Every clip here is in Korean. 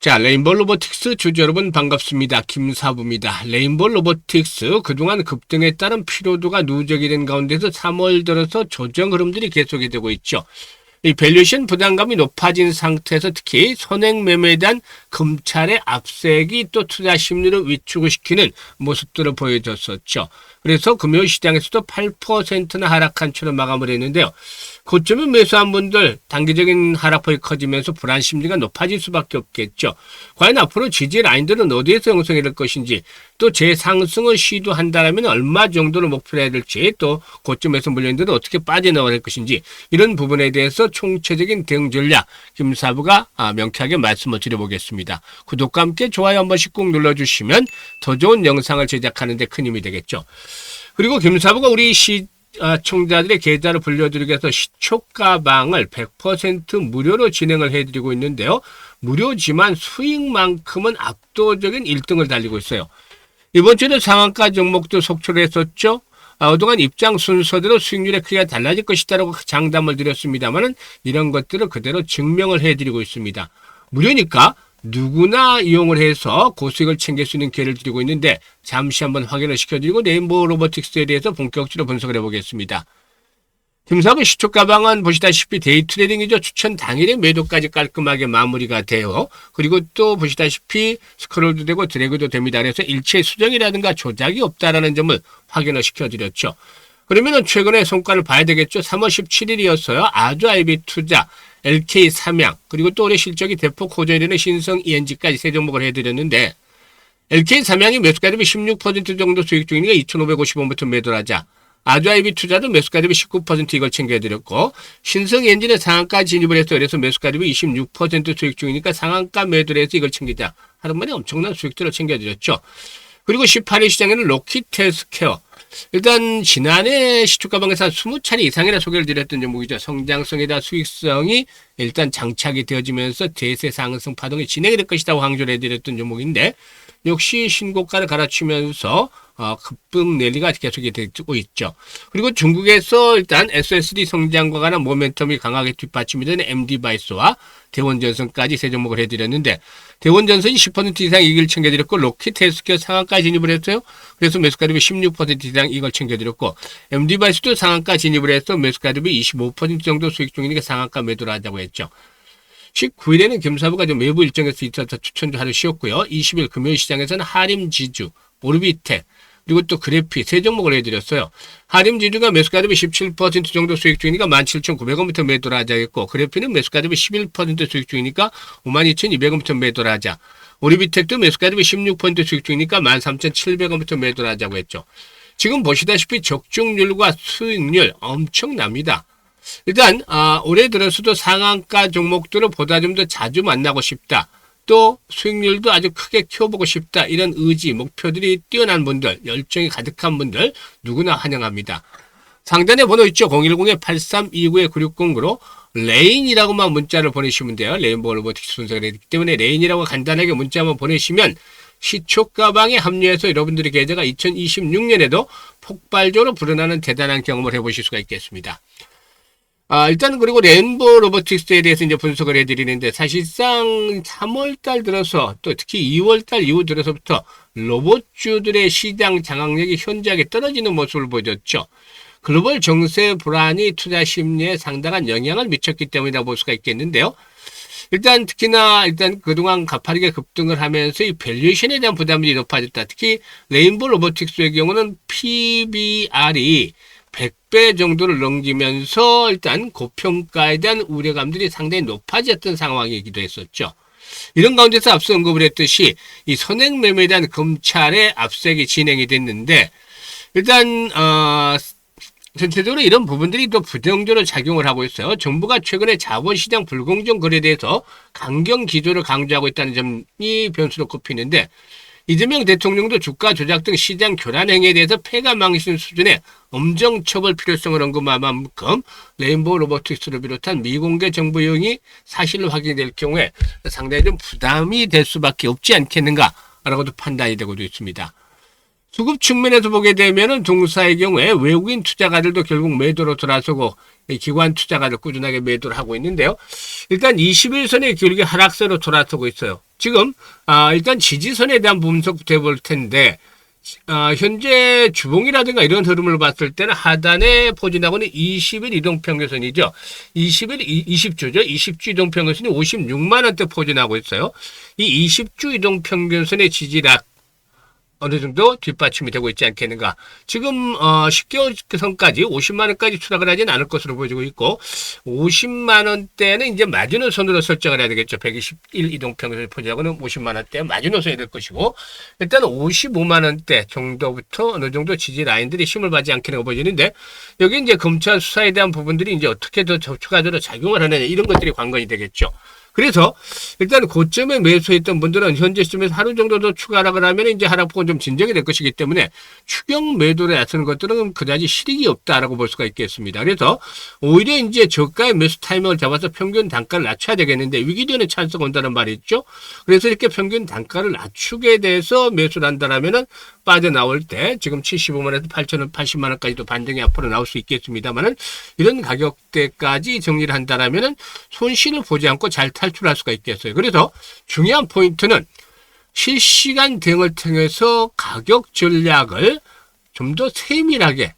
자, 레인보우 로보틱스 주주 여러분 반갑습니다. 김사부입니다. 레인보우 로보틱스 그동안 급등에 따른 피로도가 누적이 된 가운데서 3월 들어서 조정 흐름들이 계속이 되고 있죠. 이 밸류에이션 부담감이 높아진 상태에서 특히 선행 매매에 대한 금찰의 압색이 또 투자 심리를 위축을 시키는 모습들을 보여줬었죠. 그래서 금요 시장에서도 8%나 하락한 채로 마감을 했는데요. 고점에 매수한 분들 단기적인 하락폭이 커지면서 불안 심리가 높아질 수밖에 없겠죠. 과연 앞으로 지지 라인들은 어디에서 형성이 될 것인지, 또 재상승을 시도한다면 얼마 정도를 목표로 해야 될지, 또 고점에서 물려있는데도 어떻게 빠져나와야 될 것인지, 이런 부분에 대해서 총체적인 대응 전략 김사부가 명쾌하게 말씀을 드려보겠습니다. 구독과 함께 좋아요 한 번씩 꼭 눌러주시면 더 좋은 영상을 제작하는 데 큰 힘이 되겠죠. 그리고 김사부가 우리 시청자들의 계좌를 불려드리기 위해서 시초가방을 100% 무료로 진행을 해드리고 있는데요. 무료지만 수익만큼은 압도적인 1등을 달리고 있어요. 이번 주에도 상한가 종목도 속출을 했었죠. 그동안 입장 순서대로 수익률에 크게 달라질 것이다라고 장담을 드렸습니다만은 이런 것들을 그대로 증명을 해드리고 있습니다. 무료니까 누구나 이용을 해서 고수익을 챙길 수 있는 기회를 드리고 있는데, 잠시 한번 확인을 시켜드리고 레인보우 로보틱스에 대해서 본격적으로 분석을 해보겠습니다. 김사부 시초가방은 보시다시피 데이 트레이딩이죠. 추천 당일에 매도까지 깔끔하게 마무리가 돼요. 그리고 또 보시다시피 스크롤도 되고 드래그도 됩니다. 그래서 일체 수정이라든가 조작이 없다라는 점을 확인을 시켜드렸죠. 그러면은 최근에 성과를 봐야 되겠죠. 3월 17일이었어요. 아주아이비 투자, LK 삼양, 그리고 또 올해 실적이 대폭 호전이 되는 신성 ENG까지 세 종목을 해드렸는데, LK 삼양이 매수가 대비 16% 정도 수익 중이니까 2,550원부터 매도를 하자. 아주아이비 투자도 매수가 대비 19% 이걸 챙겨드렸고, 신성 ENG는 상한가 진입을 해서 그래서 매수가 대비 26% 수익 중이니까 상한가 매도를 해서 이걸 챙기자. 하루만에 엄청난 수익들을 챙겨드렸죠. 그리고 18일 시장에는 로키텔스케어. 일단 지난해 시초가방에서 한 20차례 이상이나 소개를 드렸던 종목이죠. 성장성이다 수익성이 일단 장착이 되어지면서 대세 상승 파동이 진행이 될 것이라고 강조를 해드렸던 종목인데, 역시 신고가를 갈아치면서 급등 랠리가 계속이 되고 있죠. 그리고 중국에서 일단 SSD 성장과 관한 모멘텀이 강하게 뒷받침이 되는 MD바이스와 대원전선까지 세 종목을 해드렸는데, 대원전선이 10% 이상 이익을 챙겨드렸고, 로키텔스케어 상한가 진입을 했어요. 그래서 매수가 대비 16% 이상 이익을 챙겨드렸고, MD바이스도 상한가 진입을 해서 매수가 대비 25% 정도 수익 중이니까 상한가 매도를 하자고 했죠. 19일에는 김사부가 좀 외부 일정에서 있어서 추천도 하루 쉬었고요. 20일 금요일 시장에서는 하림지주, 오르비텍, 그리고 또 그래피 세 종목을 해드렸어요. 하림지주가 매수가 대비 17% 정도 수익 중이니까 17,900원부터 매도를 하자겠고, 그래피는 매수가 대비 11% 수익 중이니까 52,200원부터 매도를 하자. 오르비텍도 매수가 대비 16% 수익 중이니까 13,700원부터 매도를 하자고 했죠. 지금 보시다시피 적중률과 수익률 엄청납니다. 일단 올해 들어서도 상한가 종목들을 보다 좀 더 자주 만나고 싶다, 또 수익률도 아주 크게 키워보고 싶다, 이런 의지, 목표들이 뛰어난 분들, 열정이 가득한 분들 누구나 환영합니다. 상단에 번호 있죠. 010-8329-9609로 레인이라고만 문자를 보내시면 돼요. 레인보우 로보틱스 분석을 했기 때문에 레인이라고 간단하게 문자만 보내시면 시초가방에 합류해서 여러분들의 계좌가 2026년에도 폭발적으로 불어나는 대단한 경험을 해보실 수가 있겠습니다. 일단 그리고 레인보우 로보틱스에 대해서 이제 분석을 해드리는데, 사실상 3월달 들어서 또 특히 2월달 이후 들어서부터 로봇주들의 시장 장악력이 현저하게 떨어지는 모습을 보여줬죠. 글로벌 정세 불안이 투자 심리에 상당한 영향을 미쳤기 때문이라고 볼 수가 있겠는데요. 일단 특히나 그동안 가파르게 급등을 하면서 이 밸류에이션에 대한 부담이 높아졌다. 특히 레인보우 로보틱스의 경우는 PBR이 100배 정도를 넘기면서 일단 고평가에 대한 우려감들이 상당히 높아졌던 상황이기도 했었죠. 이런 가운데서 앞서 언급을 했듯이 이 선행 매매에 대한 검찰의 압색이 진행이 됐는데, 일단 전체적으로 이런 부분들이 또 부정적으로 작용을 하고 있어요. 정부가 최근에 자본시장 불공정 거래에 대해서 강경 기조를 강조하고 있다는 점이 변수로 꼽히는데, 이재명 대통령도 주가 조작 등 시장 교란 행위에 대해서 폐가 망신 수준의 엄정 처벌 필요성을 언급한 만큼 레인보우 로보틱스를 비롯한 미공개 정보 유형이 사실로 확인될 경우에 상당히 좀 부담이 될 수밖에 없지 않겠는가라고도 판단이 되고도 있습니다. 수급 측면에서 보게 되면은 동사의 경우에 외국인 투자가들도 결국 매도로 돌아서고 기관 투자가들 꾸준하게 매도를 하고 있는데요. 일단 21선의 기울기 하락세로 돌아서고 있어요. 지금 일단 지지선에 대한 분석부터 해볼 텐데 현재 주봉이라든가 이런 흐름을 봤을 때는 하단에 포진하고는 20일 이동평균선이죠. 20주죠. 20주 이동평균선이 56만 원대 포진하고 있어요. 이 20주 이동평균선의 지지락 어느 정도 뒷받침이 되고 있지 않겠는가. 지금 10개월 선까지 50만 원까지 추락을 하지는 않을 것으로 보여지고 있고 50만 원대는 이제 마지노선으로 설정을 해야 되겠죠. 121 이동평균선이 포진하고는 50만 원대 마지노선이 될 것이고 일단 55만 원대 정도부터 어느 정도 지지 라인들이 힘을 받지 않겠는가 보여지는데 여기 이제 검찰 수사에 대한 부분들이 이제 어떻게 더 추가적으로 작용을 하느냐 이런 것들이 관건이 되겠죠. 그래서 일단 고점에 매수했던 분들은 현재 시점에서 하루 정도 더 추가 하락을 하면 이제 하락폭은 좀 진정이 될 것이기 때문에 추경 매도를 나서는 것들은 그다지 실익이 없다라고 볼 수가 있겠습니다. 그래서 오히려 이제 저가의 매수 타이밍을 잡아서 평균 단가를 낮춰야 되겠는데 위기전에 찬스가 온다는 말이 있죠. 그래서 이렇게 평균 단가를 낮추게 돼서 매수를 한다라면은 빠져나올 때 지금 75만원에서 8,080만원까지도 반등이 앞으로 나올 수 있겠습니다만은 이런 가격대까지 정리를 한다라면은 손실을 보지 않고 잘 탈출할 수가 있겠어요. 그래서 중요한 포인트는 실시간 대응을 통해서 가격 전략을 좀 더 세밀하게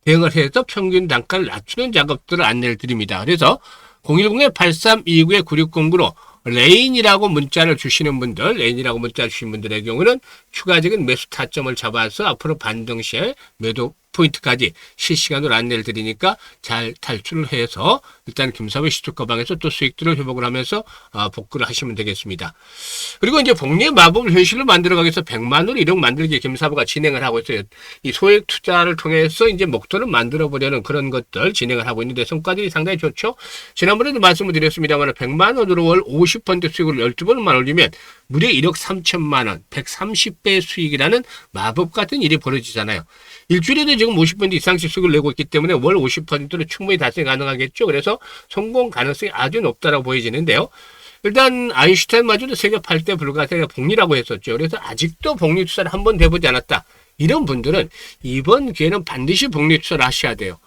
대응을 해서 평균 단가를 낮추는 작업들을 안내를 드립니다. 그래서 010-8329-9609로 레인이라고 문자를 주시는 분들, 레인이라고 문자 주시는 분들의 경우는 추가적인 매수 타점을 잡아서 앞으로 반등 시에 매도 포인트까지 실시간으로 안내를 드리니까 잘 탈출을 해서 일단 김사부 시초가방에서 또 수익들을 회복을 하면서 복구를 하시면 되겠습니다. 그리고 이제 복리의 마법을 현실로 만들어가기 위해서 100만원 1억 만들기 김사부가 진행을 하고 있어요. 이 소액 투자를 통해서 이제 목표를 만들어 보려는 그런 것들 진행을 하고 있는데 성과들이 상당히 좋죠. 지난번에도 말씀을 드렸습니다만 100만원으로 월 50% 수익을 12번만 올리면 무려 1억 3천만 원, 130배 수익이라는 마법 같은 일이 벌어지잖아요. 일주일에도 지금 50% 이상씩 수익을 내고 있기 때문에 월 50%는 충분히 달성 가능하겠죠. 그래서 성공 가능성이 아주 높다라고 보여지는데요. 일단 아인슈타인마저도 세계 8대 불가세가 복리라고 했었죠. 그래서 아직도 복리 투자를 한 번 해보지 않았다. 이런 분들은 이번 기회는 반드시 복리 투자를 하셔야 돼요.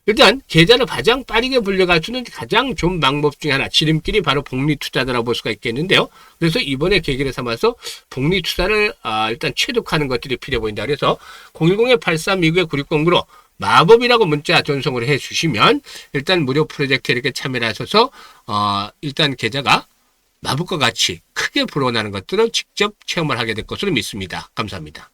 일단 계좌를 가장 빠르게 불려갈 수는 가장 좋은 방법 중에 하나, 지름길이 바로 복리 투자다라고 볼 수가 있겠는데요. 그래서 이번에 계기를 삼아서 복리 투자를 일단 체득하는 것들이 필요해 보인다. 그래서 010-8329-9609로 마법이라고 문자 전송을 해주시면 일단 무료 프로젝트에 이렇게 참여를 하셔서 일단 계좌가 마법과 같이 크게 불어나는 것들을 직접 체험을 하게 될 것으로 믿습니다. 감사합니다.